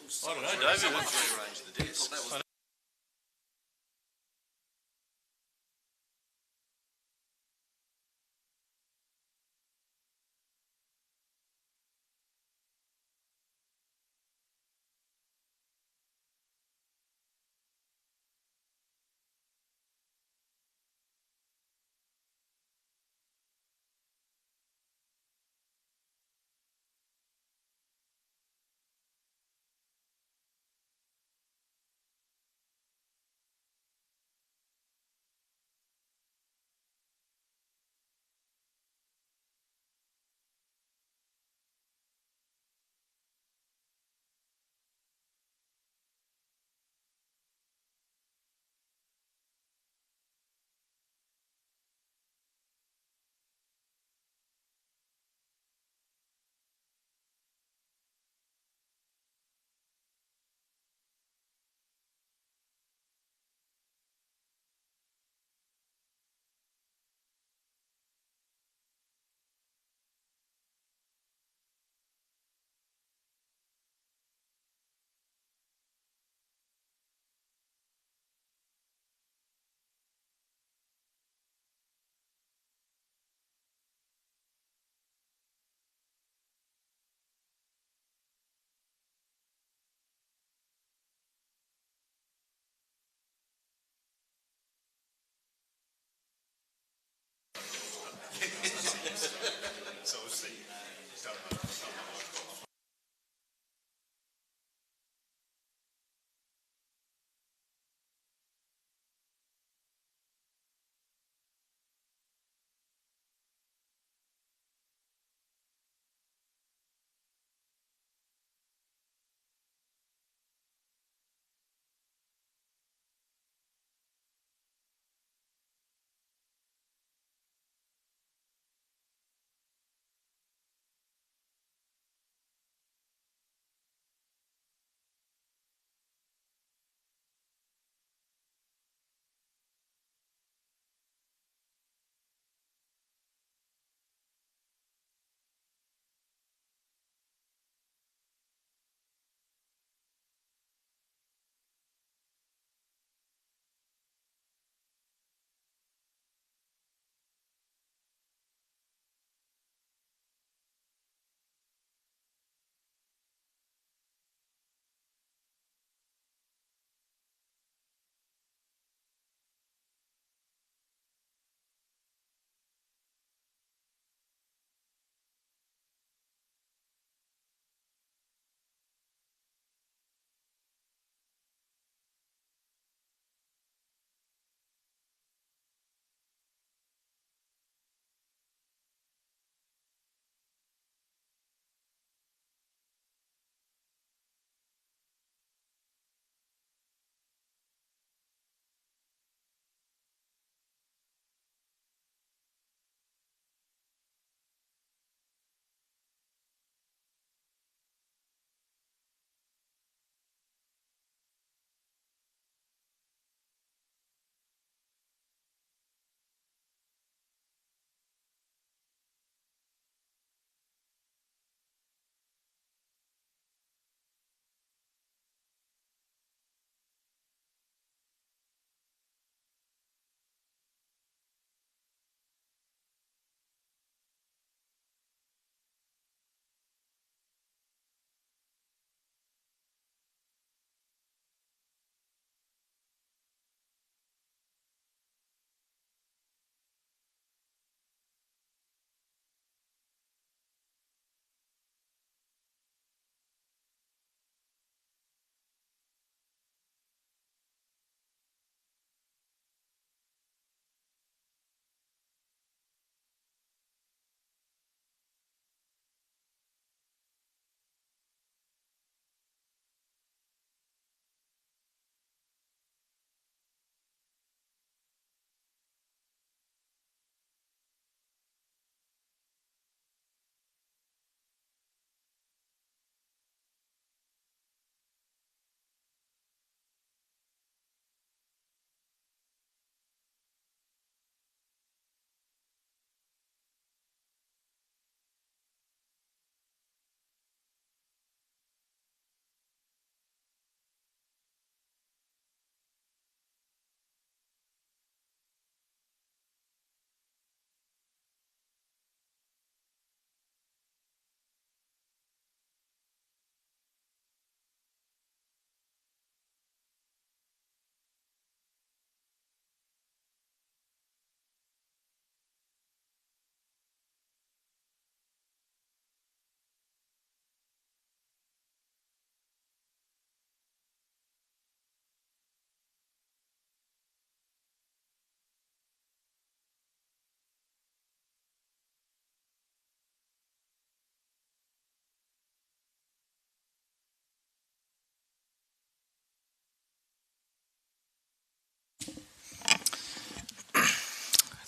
I don't know, David. Someone's rearranged the desks.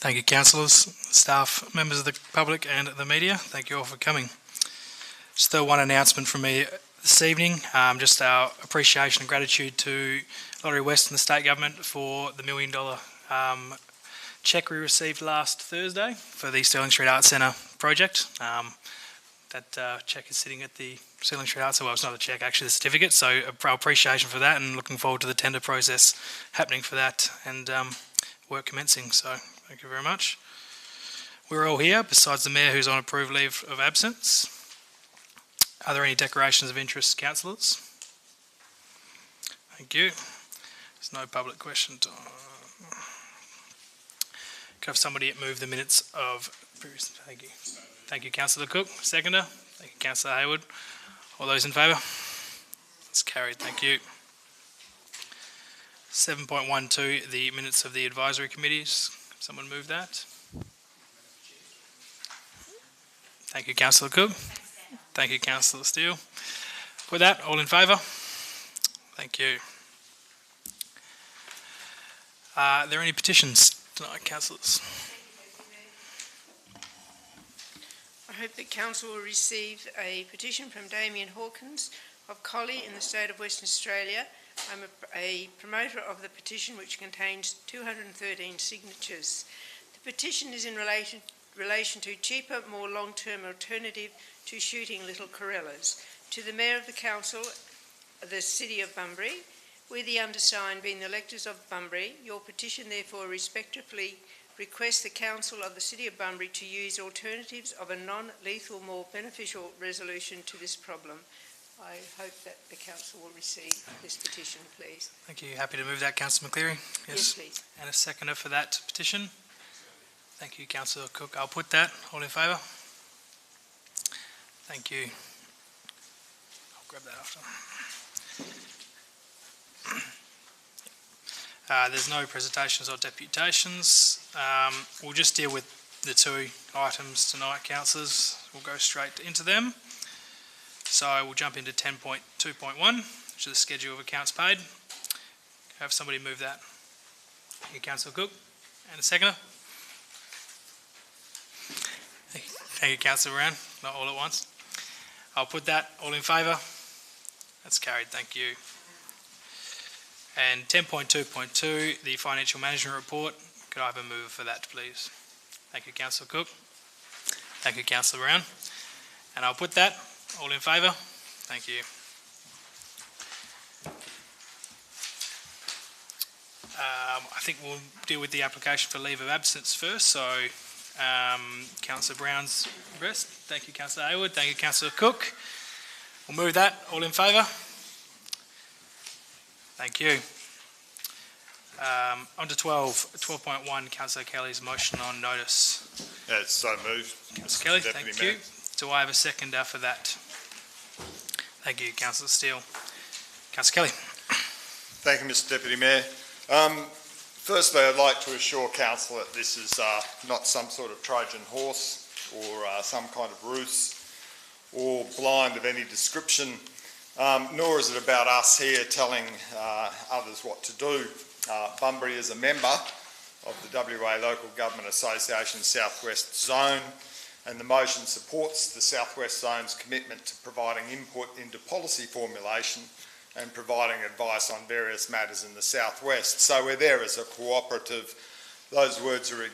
Thank you, councillors, staff, members of the public and the media. Thank you all for coming. Just the one announcement from me this evening, just our appreciation and gratitude to Lottery West and the state government for the $1 million cheque we received last Thursday for the Stirling Street Arts Centre project. That cheque is sitting at the Stirling Street Arts Centre. Well, it's not a cheque, actually, the certificate. So our appreciation for that, and looking forward to the tender process happening for that and work commencing. So thank you very much. We're all here, besides the Mayor, who's on approved leave of absence. Are there any declarations of interest, councillors? Thank you. There's no public question time. Could I have somebody move the minutes of previous? Thank you. Thank you, Councillor Cook. Seconder. Thank you, Councillor Hayward. All those in favour? It's carried. Thank you. 7.12, the minutes of the advisory committees. Someone move that. Thank you, Councillor Cook. Thank you, Councillor Steele. With that, all in favour? Thank you. Are there any petitions tonight, councillors? I hope that Council will receive a petition from Damien Hawkins of Collie in the state of Western Australia. I'm a promoter of the petition, which contains 213 signatures. The petition is in relation to cheaper, more long-term alternative to shooting little corellas. To the Mayor of the Council, the City of Bunbury, we the undersigned being the electors of Bunbury, your petition therefore respectively requests the Council of the City of Bunbury to use alternatives of a non-lethal, more beneficial resolution to this problem. I hope that the Council will receive this petition, please. Thank you. Happy to move that, Councillor McCleary? Yes, please. And a seconder for that petition? Thank you, Councillor Cook. I'll put that. All in favour? Thank you. I'll grab that after. There's no presentations or deputations. We'll just deal with the two items tonight, councillors. We'll go straight into them. So we'll jump into 10.2.1, which is the schedule of accounts paid. Have somebody move that. Thank you, Councillor Cook. And a seconder. Thank you, Councillor Brown. Not all at once. I'll put that. All in favour? That's carried. Thank you. And 10.2.2, the financial management report. Could I have a mover for that, please? Thank you, Councillor Cook. Thank you, Councillor Brown. And I'll put that. All in favour? Thank you. I think we'll deal with the application for leave of absence first. So, Councillor Brown's first. Thank you, Councillor Hayward. Thank you, Councillor Cook. We'll move that. All in favour? Thank you. On to 12.1, Councillor Kelly's motion on notice. It's so moved. Councillor Kelly, Deputy thank Mayor. you. Do I have a seconder for that? Thank you, Councillor Steele. Councillor Kelly. Thank you, Mr Deputy Mayor. Firstly, I'd like to assure Council that this is not some sort of Trojan horse or some kind of ruse or blind of any description, nor is it about us here telling others what to do. Bunbury is a member of the WA Local Government Association South West Zone, and the motion supports the South West Zone's commitment to providing input into policy formulation and providing advice on various matters in the South West. So we're there as a cooperative. Those words are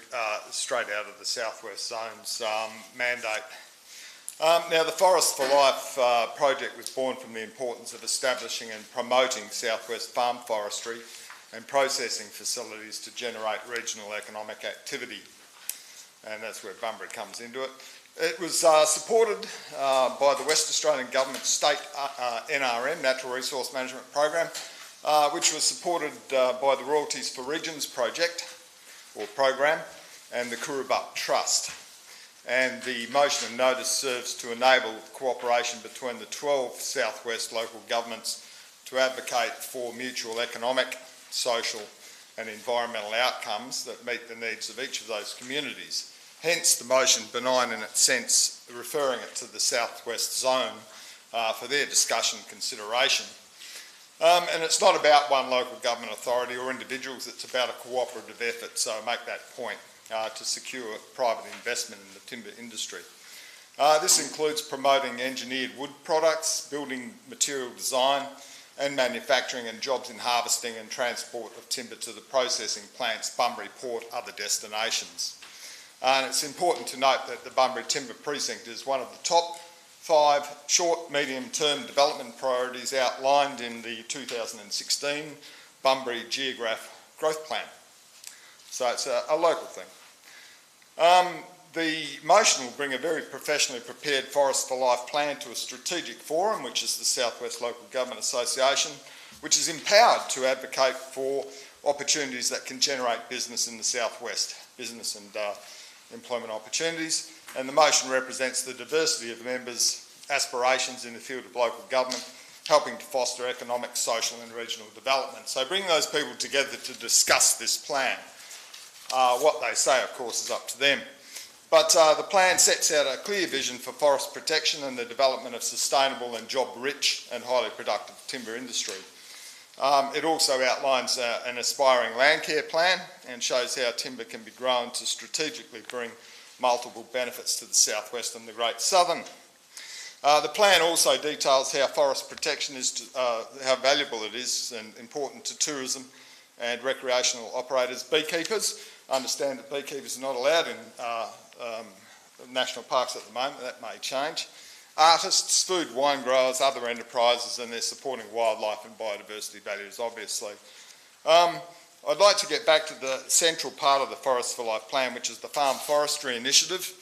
straight out of the South West Zone's mandate. Now, the Forest for Life project was born from the importance of establishing and promoting South West farm forestry and processing facilities to generate regional economic activity. And that's where Bunbury comes into it. It was supported by the West Australian Government State NRM, Natural Resource Management Program, which was supported by the Royalties for Regions project, or program, and the Coorabut Trust. And the motion of notice serves to enable cooperation between the 12 South West local governments to advocate for mutual economic, social and environmental outcomes that meet the needs of each of those communities. Hence the motion, benign in its sense, referring it to the South West Zone for their discussion and consideration. And it's not about one local government authority or individuals, it's about a cooperative effort, so I make that point. to secure private investment in the timber industry. This includes promoting engineered wood products, building material design and manufacturing, and jobs in harvesting and transport of timber to the processing plants, Bunbury Port, other destinations. And it's important to note that the Bunbury Timber Precinct is one of the top 5 short, medium-term development priorities outlined in the 2016 Bunbury Geograph Growth Plan. So it's a local thing. The motion will bring a very professionally prepared Forest for Life plan to a strategic forum, which is the South West Local Government Association, which is empowered to advocate for opportunities that can generate business in the South West, business and employment opportunities. And the motion represents the diversity of members' aspirations in the field of local government, helping to foster economic, social and regional development. So bringing those people together to discuss this plan. What they say, of course, is up to them. But the plan sets out a clear vision for forest protection and the development of sustainable and job-rich and highly productive timber industry. It also outlines an aspiring land care plan and shows how timber can be grown to strategically bring multiple benefits to the South West and the Great Southern. The plan also details how forest protection is, how valuable it is and important to tourism and recreational operators. Beekeepers, understand that beekeepers are not allowed in national parks at the moment. That may change. Artists, food, wine growers, other enterprises, and they're supporting wildlife and biodiversity values, obviously. I'd like to get back to the central part of the Forest for Life plan, which is the Farm Forestry Initiative.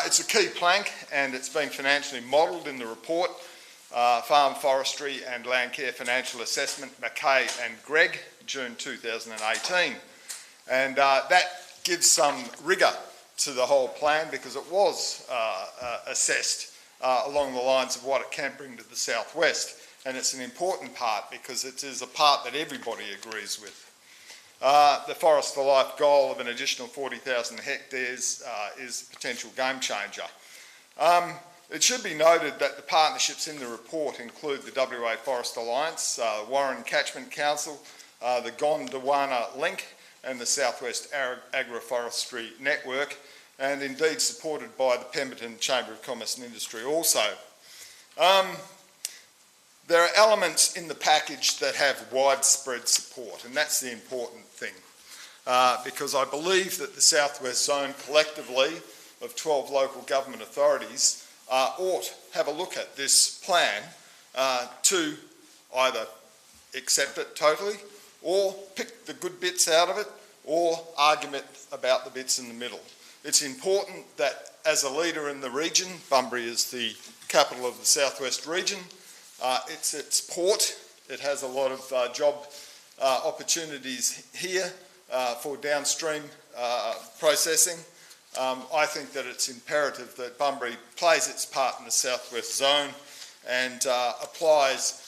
It's a key plank and it's been financially modelled in the report, Farm Forestry and Land Care Financial Assessment, Mackay and Gregg, June 2018. And that gives some rigour to the whole plan because it was assessed along the lines of what it can bring to the South West. And it's an important part because it is a part that everybody agrees with. The Forest for Life goal of an additional 40,000 hectares is a potential game changer. It should be noted that the partnerships in the report include the WA Forest Alliance, Warren Catchment Council, the Gondwana Link and the South West Agroforestry Network, and indeed supported by the Pemberton Chamber of Commerce and Industry also. There are elements in the package that have widespread support, and that's the important thing, because I believe that the South West Zone collectively of 12 local government authorities ought have a look at this plan to either accept it totally or pick the good bits out of it or argument about the bits in the middle. It's important that as a leader in the region, Bunbury is the capital of the South West region, it's its port, it has a lot of job opportunities here for downstream processing. I think that it's imperative that Bunbury plays its part in the South West Zone and applies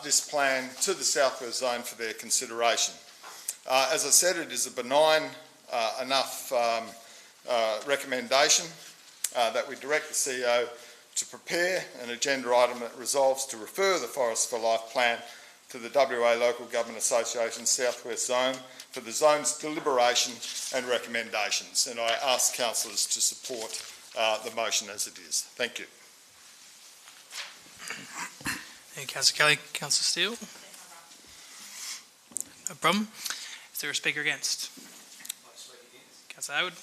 this plan to the South West Zone for their consideration. As I said, it is a benign enough recommendation that we direct the CEO to prepare an agenda item that resolves to refer the Forest for Life plan to the WA Local Government Association South West Zone for the zone's deliberation and recommendations. And I ask councillors to support the motion as it is. Thank you. Thank you, Councillor Kelly. Councillor Steele? No problem. Is there a speaker against? I'd like to speak against. Councillor Hayward?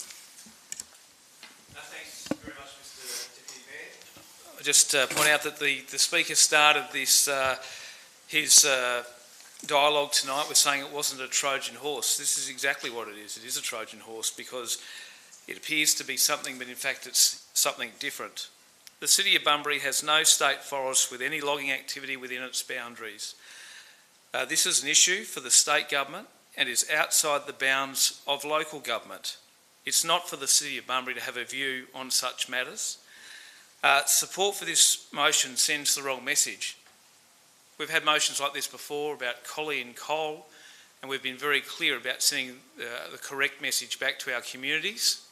Thanks very much, Mr Deputy Mayor. I'll just point out that the Speaker started this his dialogue tonight with saying it wasn't a Trojan horse. This is exactly what it is. It is a Trojan horse because it appears to be something, but in fact it's something different. The City of Bunbury has no state forest with any logging activity within its boundaries. This is an issue for the state government and is outside the bounds of local government. It's not for the City of Bunbury to have a view on such matters. Support for this motion sends the wrong message. We've had motions like this before about collie and coal, and we've been very clear about sending the correct message back to our communities.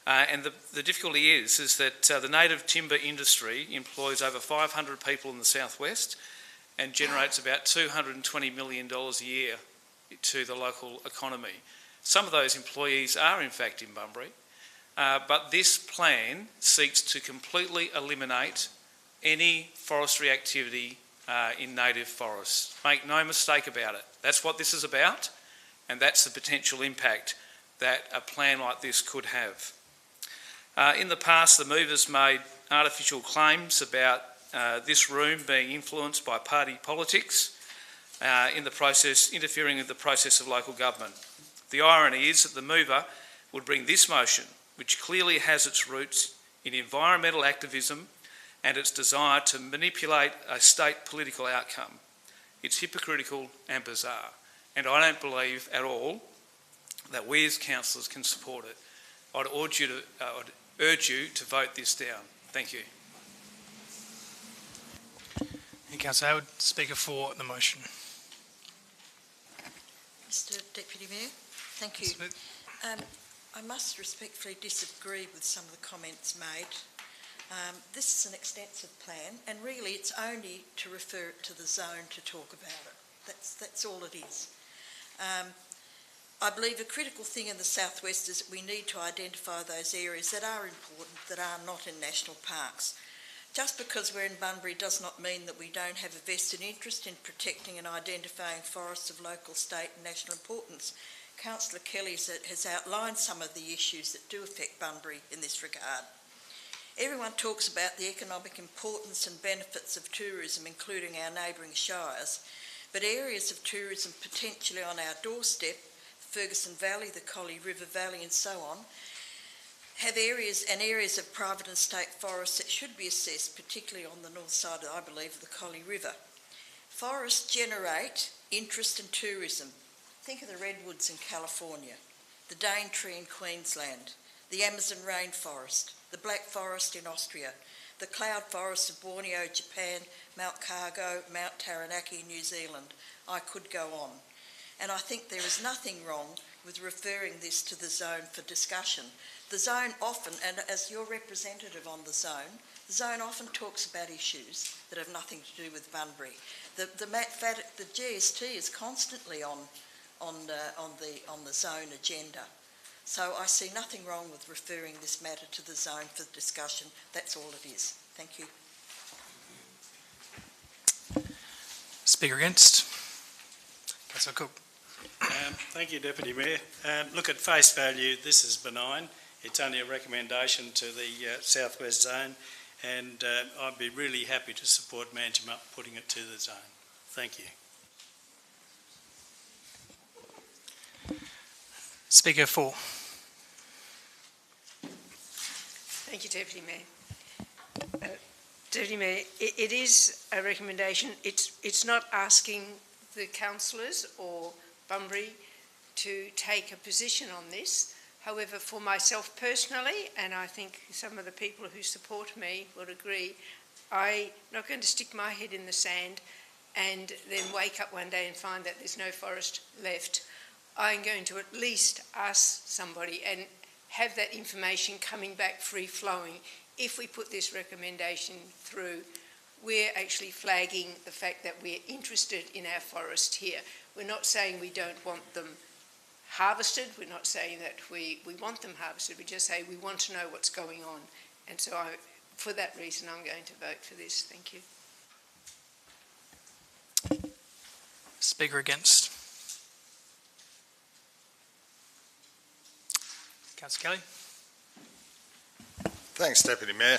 And the difficulty is that the native timber industry employs over 500 people in the southwest and generates about $220 million a year to the local economy. Some of those employees are in fact in Bunbury, but this plan seeks to completely eliminate any forestry activity in native forests. Make no mistake about it. That's what this is about, and that's the potential impact that a plan like this could have. In the past, the movers made artificial claims about this room being influenced by party politics in the process, interfering with the process of local government. The irony is that the mover would bring this motion, which clearly has its roots in environmental activism and its desire to manipulate a state political outcome. It's hypocritical and bizarre, and I don't believe at all that we as councillors can support it. I'd urge you to vote this down. Thank you. And Councillor Hayward, Speaker for the motion. Mr Deputy Mayor, thank you. I must respectfully disagree with some of the comments made. This is an extensive plan, and really it's only to refer it to the zone to talk about it. That's all it is. I believe a critical thing in the southwest is that we need to identify those areas that are important, that are not in national parks. Just because we're in Bunbury does not mean that we don't have a vested interest in protecting and identifying forests of local, state and national importance. Councillor Kelly has outlined some of the issues that do affect Bunbury in this regard. Everyone talks about the economic importance and benefits of tourism, including our neighbouring shires, but areas of tourism potentially on our doorstep, Ferguson Valley, the Collie River Valley and so on, have areas of private and state forests that should be assessed, particularly on the north side, I believe, of the Collie River. Forests generate interest in tourism. Think of the redwoods in California, the Daintree in Queensland, the Amazon rainforest, the Black Forest in Austria, the cloud forests of Borneo, Japan, Mount Cargo, Mount Taranaki, New Zealand. I could go on. And I think there is nothing wrong with referring this to the zone for discussion. The zone often, and as your representative on the zone often talks about issues that have nothing to do with Bunbury. The GST is constantly on the zone agenda. So I see nothing wrong with referring this matter to the zone for discussion. That's all it is. Thank you. Speaker against. Councillor Cook. Thank you, Deputy Mayor. Look, at face value, this is benign. It's only a recommendation to the South West Zone, and I'd be really happy to support management putting it to the zone. Thank you. Speaker 4. Thank you, Deputy Mayor. Deputy Mayor, it is a recommendation. It's not asking the councillors or Bunbury to take a position on this. However, for myself personally, and I think some of the people who support me would agree, I'm not going to stick my head in the sand and then wake up one day and find that there's no forest left. I'm going to at least ask somebody and have that information coming back free-flowing. If we put this recommendation through, we're actually flagging the fact that we're interested in our forest here. We're not saying we don't want them harvested. We're not saying that we want them harvested. We just say we want to know what's going on. And so for that reason, I'm going to vote for this. Thank you. Speaker against. Councillor Kelly. Thanks, Deputy Mayor.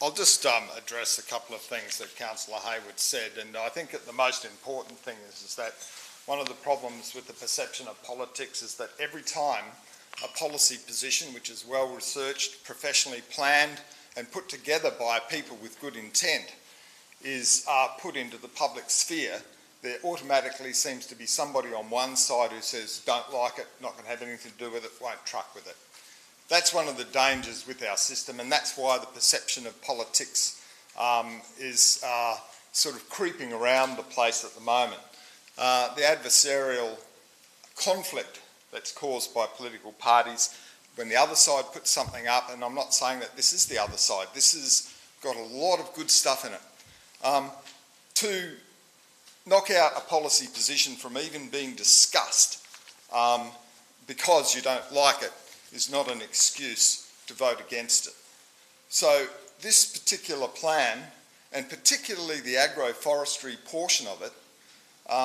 I'll just address a couple of things that Councillor Hayward said, and I think that the most important thing is that one of the problems with the perception of politics is that every time a policy position which is well researched, professionally planned and put together by people with good intent is put into the public sphere, there automatically seems to be somebody on one side who says, don't like it, not going to have anything to do with it, won't truck with it. That's one of the dangers with our system, and that's why the perception of politics is sort of creeping around the place at the moment. The adversarial conflict that's caused by political parties when the other side puts something up, and I'm not saying that this is the other side, this has got a lot of good stuff in it. To knock out a policy position from even being discussed because you don't like it is not an excuse to vote against it. So this particular plan, and particularly the agroforestry portion of it,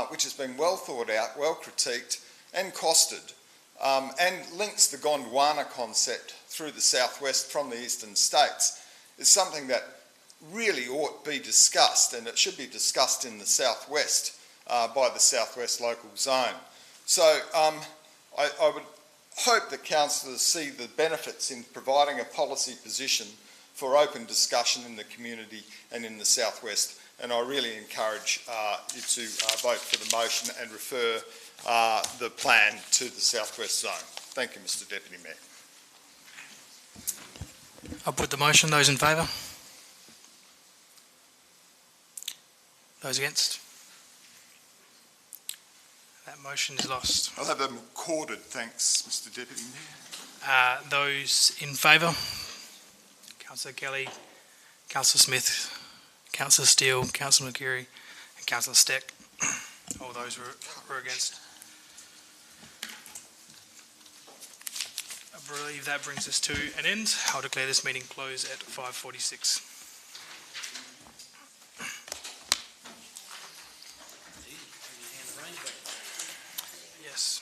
which has been well thought out, well critiqued and costed, and links the Gondwana concept through the southwest from the eastern states, is something that really ought to be discussed, and it should be discussed in the southwest by the southwest local zone. So I would hope that councillors see the benefits in providing a policy position for open discussion in the community and in the southwest, and I really encourage you to vote for the motion and refer the plan to the southwest zone. Thank you, Mr Deputy Mayor. I'll put the motion. Those in favour? Those against? That motion is lost. I'll have them recorded, thanks, Mr Deputy Mayor. Those in favour? Councillor Kelly, Councillor Smith, Councillor Steele, Councillor McCurry and Councillor Steck. All those were against. I believe that brings us to an end. I'll declare this meeting closed at 5:46. Yes.